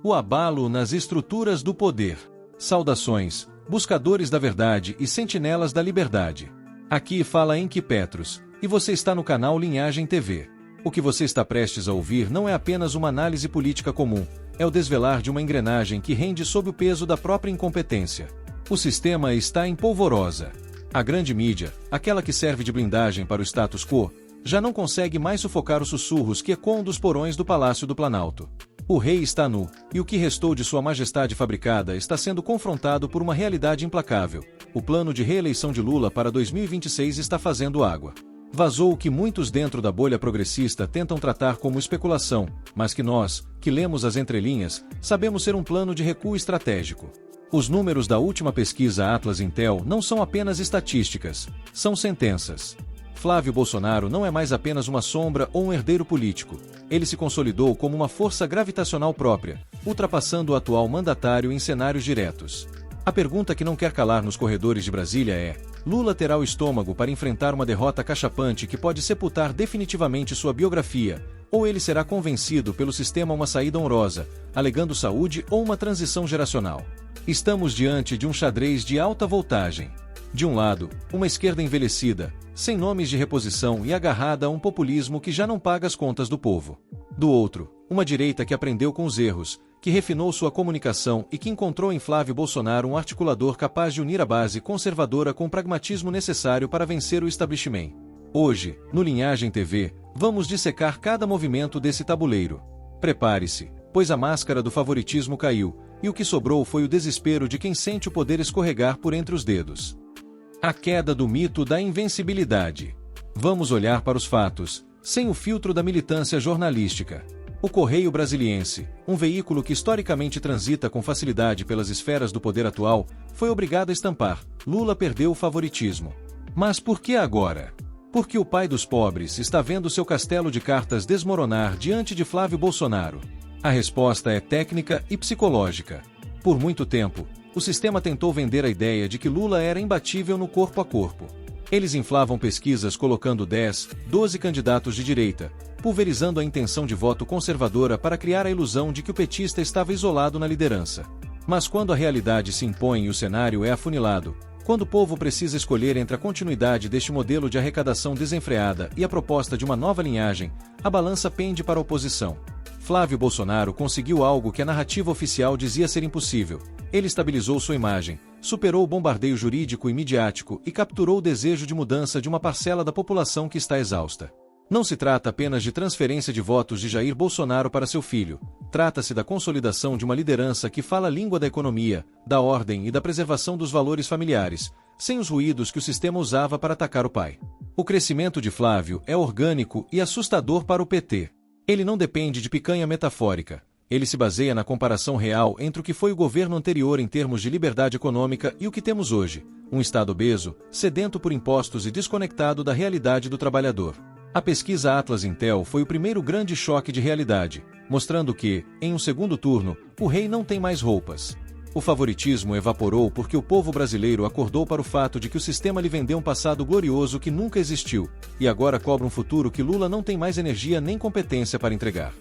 O abalo nas estruturas do poder. Saudações, buscadores da verdade e sentinelas da liberdade. Aqui fala Henrique Petros, e você está no canal Linhagem TV. O que você está prestes a ouvir não é apenas uma análise política comum, é o desvelar de uma engrenagem que rende sob o peso da própria incompetência. O sistema está em polvorosa. A grande mídia, aquela que serve de blindagem para o status quo, já não consegue mais sufocar os sussurros que ecoam dos porões do Palácio do Planalto. O rei está nu, e o que restou de sua majestade fabricada está sendo confrontado por uma realidade implacável. O plano de reeleição de Lula para 2026 está fazendo água. Vazou o que muitos dentro da bolha progressista tentam tratar como especulação, mas que nós, que lemos as entrelinhas, sabemos ser um plano de recuo estratégico. Os números da última pesquisa Atlas Intel não são apenas estatísticas, são sentenças. Flávio Bolsonaro não é mais apenas uma sombra ou um herdeiro político. Ele se consolidou como uma força gravitacional própria, ultrapassando o atual mandatário em cenários diretos. A pergunta que não quer calar nos corredores de Brasília é: Lula terá o estômago para enfrentar uma derrota cachapante que pode sepultar definitivamente sua biografia, ou ele será convencido pelo sistema a uma saída honrosa, alegando saúde ou uma transição geracional? Estamos diante de um xadrez de alta voltagem. De um lado, uma esquerda envelhecida, sem nomes de reposição e agarrada a um populismo que já não paga as contas do povo. Do outro, uma direita que aprendeu com os erros, que refinou sua comunicação e que encontrou em Flávio Bolsonaro um articulador capaz de unir a base conservadora com o pragmatismo necessário para vencer o establishment. Hoje, no Linhagem TV, vamos dissecar cada movimento desse tabuleiro. Prepare-se, pois a máscara do favoritismo caiu, e o que sobrou foi o desespero de quem sente o poder escorregar por entre os dedos. A queda do mito da invencibilidade. Vamos olhar para os fatos, sem o filtro da militância jornalística. O Correio Brasiliense, um veículo que historicamente transita com facilidade pelas esferas do poder atual, foi obrigado a estampar: Lula perdeu o favoritismo. Mas por que agora? Porque o pai dos pobres está vendo seu castelo de cartas desmoronar diante de Flávio Bolsonaro. A resposta é técnica e psicológica. Por muito tempo, o sistema tentou vender a ideia de que Lula era imbatível no corpo a corpo. Eles inflavam pesquisas colocando 10, 12 candidatos de direita, pulverizando a intenção de voto conservadora para criar a ilusão de que o petista estava isolado na liderança. Mas quando a realidade se impõe e o cenário é afunilado, quando o povo precisa escolher entre a continuidade deste modelo de arrecadação desenfreada e a proposta de uma nova linhagem, a balança pende para a oposição. Flávio Bolsonaro conseguiu algo que a narrativa oficial dizia ser impossível. Ele estabilizou sua imagem, superou o bombardeio jurídico e midiático e capturou o desejo de mudança de uma parcela da população que está exausta. Não se trata apenas de transferência de votos de Jair Bolsonaro para seu filho. Trata-se da consolidação de uma liderança que fala a língua da economia, da ordem e da preservação dos valores familiares, sem os ruídos que o sistema usava para atacar o pai. O crescimento de Flávio é orgânico e assustador para o PT. Ele não depende de picanha metafórica. Ele se baseia na comparação real entre o que foi o governo anterior em termos de liberdade econômica e o que temos hoje, um Estado obeso, sedento por impostos e desconectado da realidade do trabalhador. A pesquisa Atlas Intel foi o primeiro grande choque de realidade, mostrando que, em um segundo turno, o rei não tem mais roupas. O favoritismo evaporou porque o povo brasileiro acordou para o fato de que o sistema lhe vendeu um passado glorioso que nunca existiu, e agora cobra um futuro que Lula não tem mais energia nem competência para entregar.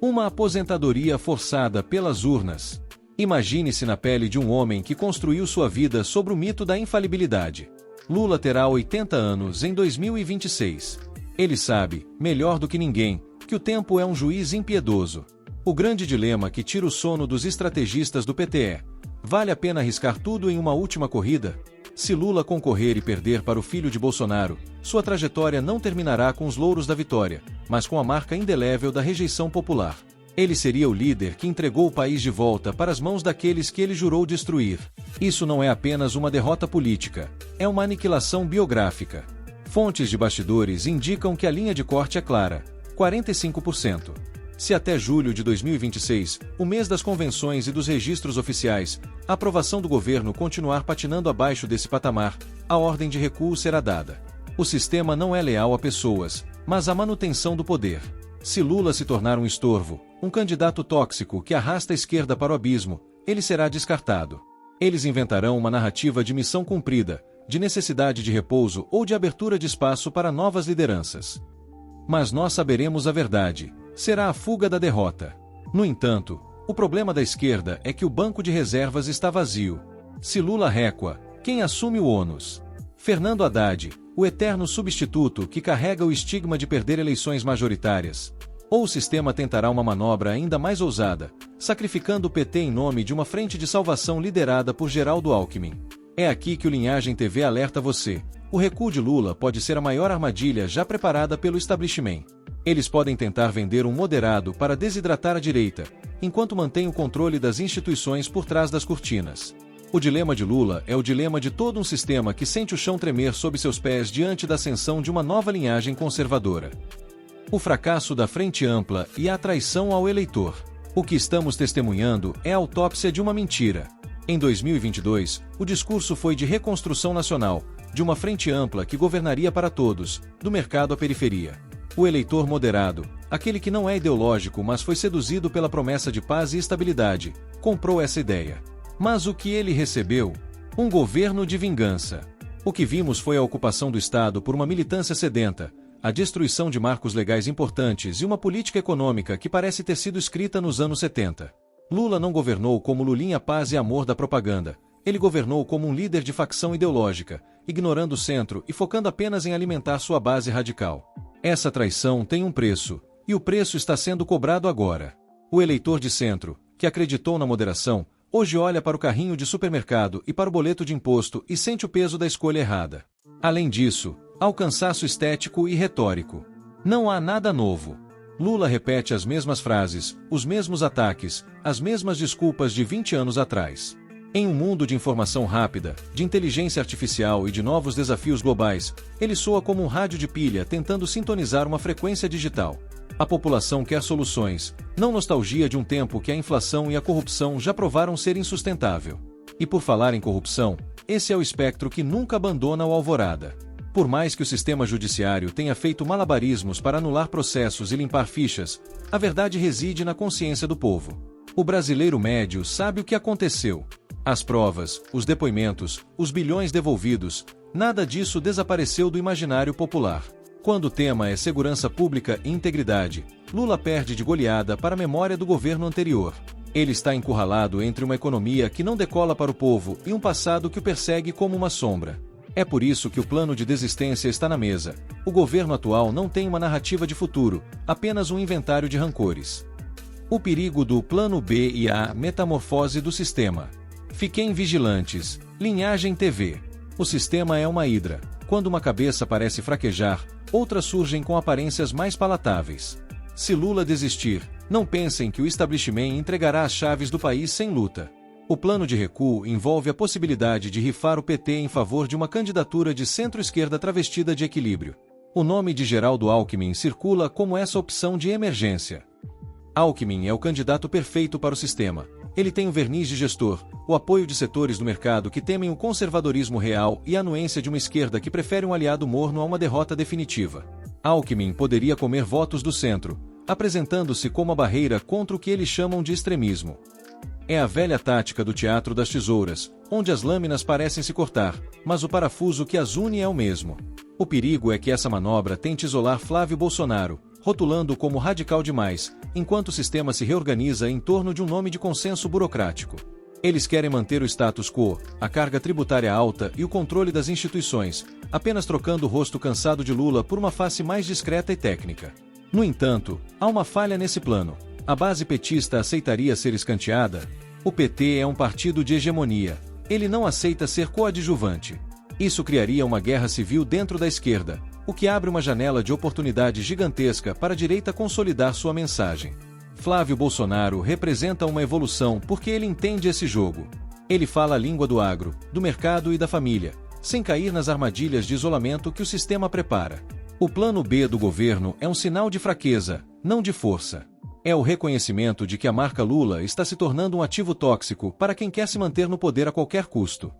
Uma aposentadoria forçada pelas urnas. Imagine-se na pele de um homem que construiu sua vida sobre o mito da infalibilidade. Lula terá 80 anos em 2026. Ele sabe, melhor do que ninguém, que o tempo é um juiz impiedoso. O grande dilema que tira o sono dos estrategistas do PT é: vale a pena arriscar tudo em uma última corrida? Se Lula concorrer e perder para o filho de Bolsonaro, sua trajetória não terminará com os louros da vitória, mas com a marca indelével da rejeição popular. Ele seria o líder que entregou o país de volta para as mãos daqueles que ele jurou destruir. Isso não é apenas uma derrota política, é uma aniquilação biográfica. Fontes de bastidores indicam que a linha de corte é clara: 45%. Se até julho de 2026, o mês das convenções e dos registros oficiais, a aprovação do governo continuar patinando abaixo desse patamar, a ordem de recuo será dada. O sistema não é leal a pessoas, mas à manutenção do poder. Se Lula se tornar um estorvo, um candidato tóxico que arrasta a esquerda para o abismo, ele será descartado. Eles inventarão uma narrativa de missão cumprida, de necessidade de repouso ou de abertura de espaço para novas lideranças. Mas nós saberemos a verdade: será a fuga da derrota. No entanto, O problema da esquerda é que o banco de reservas está vazio. Se Lula recua, quem assume o ônus? Fernando Haddad, o eterno substituto que carrega o estigma de perder eleições majoritárias. Ou o sistema tentará uma manobra ainda mais ousada, sacrificando o PT em nome de uma frente de salvação liderada por Geraldo Alckmin. É aqui que o Linhagem TV alerta você. O recuo de Lula pode ser a maior armadilha já preparada pelo establishment. Eles podem tentar vender um moderado para desidratar a direita, enquanto mantém o controle das instituições por trás das cortinas. O dilema de Lula é o dilema de todo um sistema que sente o chão tremer sob seus pés diante da ascensão de uma nova linhagem conservadora. O fracasso da Frente Ampla e a traição ao eleitor. O que estamos testemunhando é a autópsia de uma mentira. Em 2022, o discurso foi de reconstrução nacional, de uma frente ampla que governaria para todos, do mercado à periferia. O eleitor moderado, aquele que não é ideológico mas foi seduzido pela promessa de paz e estabilidade, comprou essa ideia. Mas o que ele recebeu? Um governo de vingança. O que vimos foi a ocupação do Estado por uma militância sedenta, a destruição de marcos legais importantes e uma política econômica que parece ter sido escrita nos anos 70. Lula não governou como Lulinha paz e amor da propaganda. Ele governou como um líder de facção ideológica, ignorando o centro e focando apenas em alimentar sua base radical. Essa traição tem um preço, e o preço está sendo cobrado agora. O eleitor de centro, que acreditou na moderação, hoje olha para o carrinho de supermercado e para o boleto de imposto e sente o peso da escolha errada. Além disso, há o cansaço estético e retórico. Não há nada novo. Lula repete as mesmas frases, os mesmos ataques, as mesmas desculpas de 20 anos atrás. Em um mundo de informação rápida, de inteligência artificial e de novos desafios globais, ele soa como um rádio de pilha tentando sintonizar uma frequência digital. A população quer soluções, não nostalgia de um tempo que a inflação e a corrupção já provaram ser insustentável. E por falar em corrupção, esse é o espectro que nunca abandona o Alvorada. Por mais que o sistema judiciário tenha feito malabarismos para anular processos e limpar fichas, a verdade reside na consciência do povo. O brasileiro médio sabe o que aconteceu. As provas, os depoimentos, os bilhões devolvidos, nada disso desapareceu do imaginário popular. Quando o tema é segurança pública e integridade, Lula perde de goleada para a memória do governo anterior. Ele está encurralado entre uma economia que não decola para o povo e um passado que o persegue como uma sombra. É por isso que o plano de desistência está na mesa. O governo atual não tem uma narrativa de futuro, apenas um inventário de rancores. O perigo do plano B e a metamorfose do sistema. Fiquem vigilantes. Linhagem TV. O sistema é uma hidra. Quando uma cabeça parece fraquejar, outras surgem com aparências mais palatáveis. Se Lula desistir, não pensem que o establishment entregará as chaves do país sem luta. O plano de recuo envolve a possibilidade de rifar o PT em favor de uma candidatura de centro-esquerda travestida de equilíbrio. O nome de Geraldo Alckmin circula como essa opção de emergência. Alckmin é o candidato perfeito para o sistema. Ele tem o verniz de gestor, o apoio de setores do mercado que temem o conservadorismo real e a anuência de uma esquerda que prefere um aliado morno a uma derrota definitiva. Alckmin poderia comer votos do centro, apresentando-se como a barreira contra o que eles chamam de extremismo. É a velha tática do teatro das tesouras, onde as lâminas parecem se cortar, mas o parafuso que as une é o mesmo. O perigo é que essa manobra tente isolar Flávio Bolsonaro, rotulando-o como radical demais, enquanto o sistema se reorganiza em torno de um nome de consenso burocrático. Eles querem manter o status quo, a carga tributária alta e o controle das instituições, apenas trocando o rosto cansado de Lula por uma face mais discreta e técnica. No entanto, há uma falha nesse plano. A base petista aceitaria ser escanteada? O PT é um partido de hegemonia. Ele não aceita ser coadjuvante. Isso criaria uma guerra civil dentro da esquerda, o que abre uma janela de oportunidade gigantesca para a direita consolidar sua mensagem. Flávio Bolsonaro representa uma evolução porque ele entende esse jogo. Ele fala a língua do agro, do mercado e da família, sem cair nas armadilhas de isolamento que o sistema prepara. O plano B do governo é um sinal de fraqueza, não de força. É o reconhecimento de que a marca Lula está se tornando um ativo tóxico para quem quer se manter no poder a qualquer custo.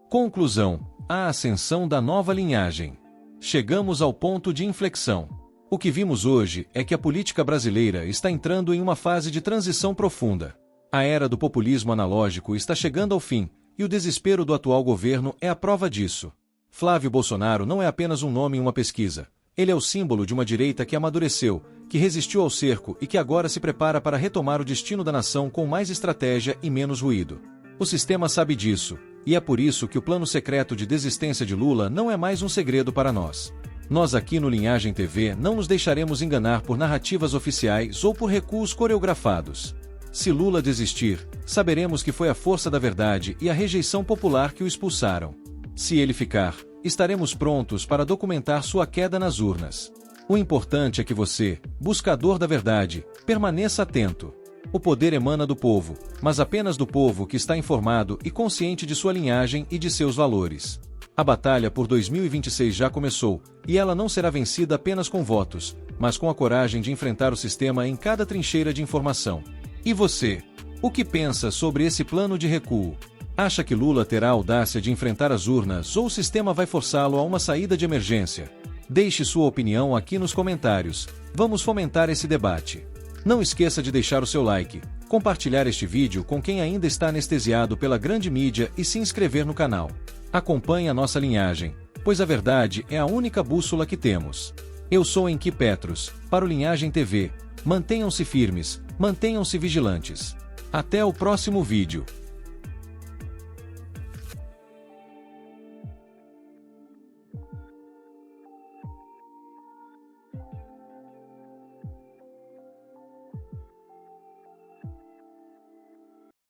Conclusão: a ascensão da nova linhagem. Chegamos ao ponto de inflexão. O que vimos hoje é que a política brasileira está entrando em uma fase de transição profunda. A era do populismo analógico está chegando ao fim, e o desespero do atual governo é a prova disso. Flávio Bolsonaro não é apenas um nome em uma pesquisa. Ele é o símbolo de uma direita que amadureceu, que resistiu ao cerco e que agora se prepara para retomar o destino da nação com mais estratégia e menos ruído. O sistema sabe disso, e é por isso que o plano secreto de desistência de Lula não é mais um segredo para nós. Nós aqui no Linhagem TV não nos deixaremos enganar por narrativas oficiais ou por recuos coreografados. Se Lula desistir, saberemos que foi a força da verdade e a rejeição popular que o expulsaram. Se ele ficar, estaremos prontos para documentar sua queda nas urnas. O importante é que você, buscador da verdade, permaneça atento. O poder emana do povo, mas apenas do povo que está informado e consciente de sua linhagem e de seus valores. A batalha por 2026 já começou, e ela não será vencida apenas com votos, mas com a coragem de enfrentar o sistema em cada trincheira de informação. E você? O que pensa sobre esse plano de recuo? Acha que Lula terá a audácia de enfrentar as urnas ou o sistema vai forçá-lo a uma saída de emergência? Deixe sua opinião aqui nos comentários. Vamos fomentar esse debate. Não esqueça de deixar o seu like, compartilhar este vídeo com quem ainda está anestesiado pela grande mídia e se inscrever no canal. Acompanhe a nossa linhagem, pois a verdade é a única bússola que temos. Eu sou Henrique Petros, para o Linhagem TV. Mantenham-se firmes, mantenham-se vigilantes. Até o próximo vídeo.